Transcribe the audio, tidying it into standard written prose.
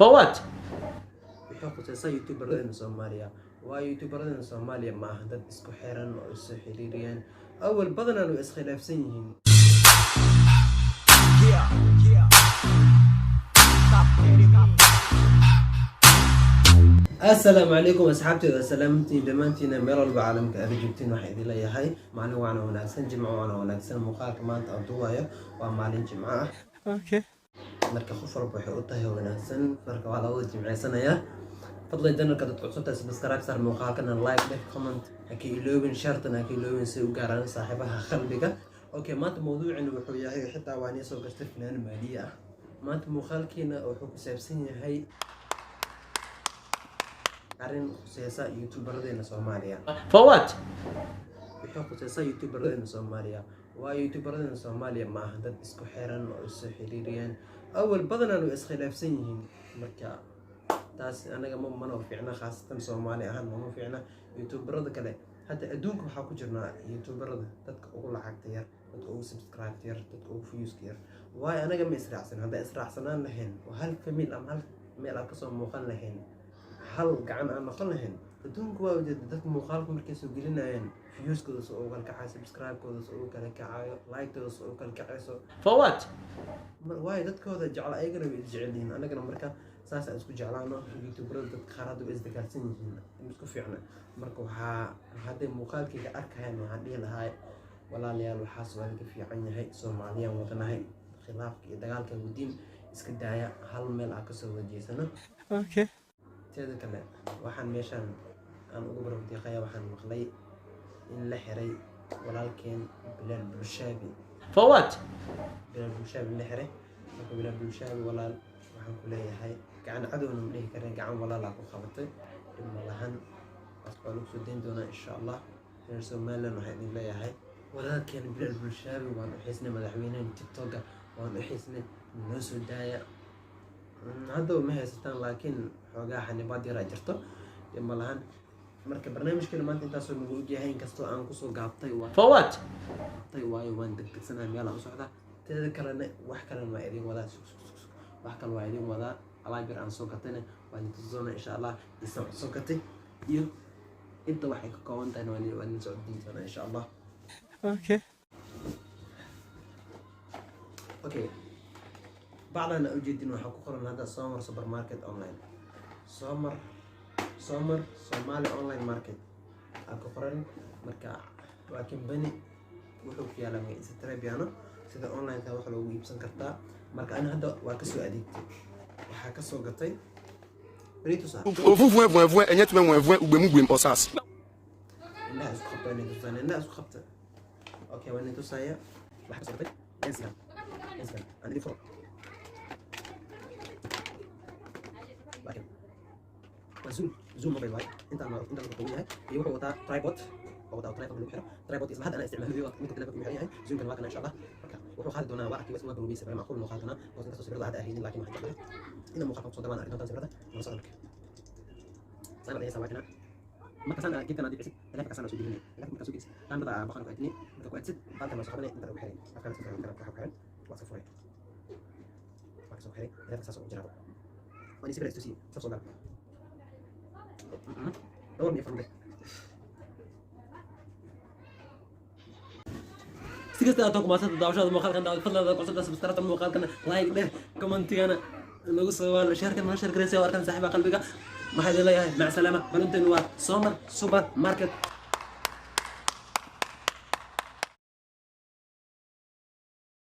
فوات بحق تسا يوتيوبرين سوماليا ويوتيوبرين سوماليا ما هدد اسكو حيران او اسو حريريان اول بدنا انو اسخلافسن يهين السلام عليكم اصحابتي وسلامتي دمانتينا ميل walba caalamka aad joogtiin waxa idin leeyahay maalin waana wanaagsan jimco waana wanaagsan muuqaalka maanta aan duubayo waa maalin jimco ah marka qof walba waxay u tahay wanaagsan marka waa lagu jimceysanaya fadlan janalka dad cusubta subscribe sar muuqaalkana like deh comment haki iloobin shartana haki iloobin si u gaaraan saaxiibaha qalbiga okay maanta mawduucina wuxuu yahay xitaa waan soo gastay finaan maaliya ah maanta muuqaalkiina wuxuu ku saabsan yahay arrin khusaysa youtuberadena Soomaaliya فوات wuxuu khusaysa youtuberadena Soomaaliya waa youtuberadena Soomaaliya ma aha dad isku xiran oo isoo xiriiriyaan awal badan oo iskhilaafsan yihiin marka taas anaga ma fiicna khaasatan Soomaali ahaan ma fiicna youtuberada kale hadda adduunka waxa ku jirnaa youtuberada dadka ugu lacagta yar dadka ugu subscribe yar dadka ugu views yar waa anaga ma israacsan hadda israacsanaan lahayn oo hal family ama hal meel ka soo muuqan lahayn hal gacan aan noqon lahayn adduunku waa wajahda dadka muuqaalka markay soo gelinayaan viewskooda soo kala kacay subscribe-kooda soo kala kacayo like-tooda soo kala kacayso فوات waay dadkooda jecel ayagana way jecelyihiin anagana marka saas aan isku jeclaano youtuberada dadka qaar hadda way isdagaalsan yihiin isku fiicna marka waxaa hadday muuqaalkayga arkayaan waxaan dhihi lahaa walaalayaal waxaas waa laga fiican yahay Soomaaliyaan wadanahay khilaafka iyo dagaalka wadiin iska daaya hal meel aan kasoo wajeysano teeda kale waxaan meeshaan aan ugu barabdiiqaya waxaan maqlay in la xiray walaalkeen Bilaal Bulshaabi فوات Bilaal Bulshaabi la xiray marka Bilaal Bulshaabi walaal waxaan ku leeyahay gacan cadowna ma dhihi kareen gacan walaal ku qabatay in malahan asbaab lagu soo deyn doona insha Allah reer Soomaaliland waxaan idin leeyahay walaalkeen Bilaal Bulshaabi waan u xiisnay madaxweynaha TikTok waan u xiisnay noo soo daaya hadda ma haystaan laakiin xogaa xanibaad yar jirto malahan marka barnaamijkeena maanta intaas oo nagu yahay inkastoo aan ku soo gaabtay فوات waayo waan degdegsanaa meel aan u socdaa teeda kalena wax kale ma idin wadaa wax kale waa idin wadaa alaab yar aan soo gatayna waan idin tusaana insha Allah isoo soo gatay iyo inta waxay ka kooban tahay waan idin soo diintana insha Allah okay بعدنا أوجدين وحقوقنا هذا سومر سوبر ماركت أونلاين سومر سومالي أونلاين ماركت أكفرن مركا لكن بني وحوك يا لما يستري بيانا سيدا أونلاين تروح لو يبسن كرتا مركا أنا هذا واكسو أديك وحكسو قطي بريتو صار vous voyez et net même voyez ou bemu bem osas الناس خبطة نتوسان الناس خبطة أوكي وين توسايا بحكسو قطي إنسان أنا دي فوق لكن زوم موبايل واي انت قوية هي وقتها ترايبود ترايبود اسمها هذا انا استعماله في وقت ممكن تلاقي معي زوم كان واقعنا ان شاء الله وحو خالد دونا واحد اسمه بروبي سبع معقول مقالنا وصلت تصوير هذا اهلين لكن ما حد يعرف ان مقال صوت انا اريد تصوير هذا ما صارك صار لي سواكنا ما كان كنت انا دي بس لا كان سوي لي لكن كان سوي كان بدا بخرج قاعدني كنت ست بعد ما صحابنا انت روح حرين كان سوي كان حرين وصف فري وصف فري لا تنسى جرب واني سيبرا استوسي صوص دور مي فرمده سيجتا توك ما صدق داوشاد مقال كان فضل هذا قصد سبسكرايب المقال كان لايك ده كومنت انا لو سوال شارك ما شارك رسي واركان صاحب قلبك ما حد لا مع سلامه بلنتن سومر سوبر ماركت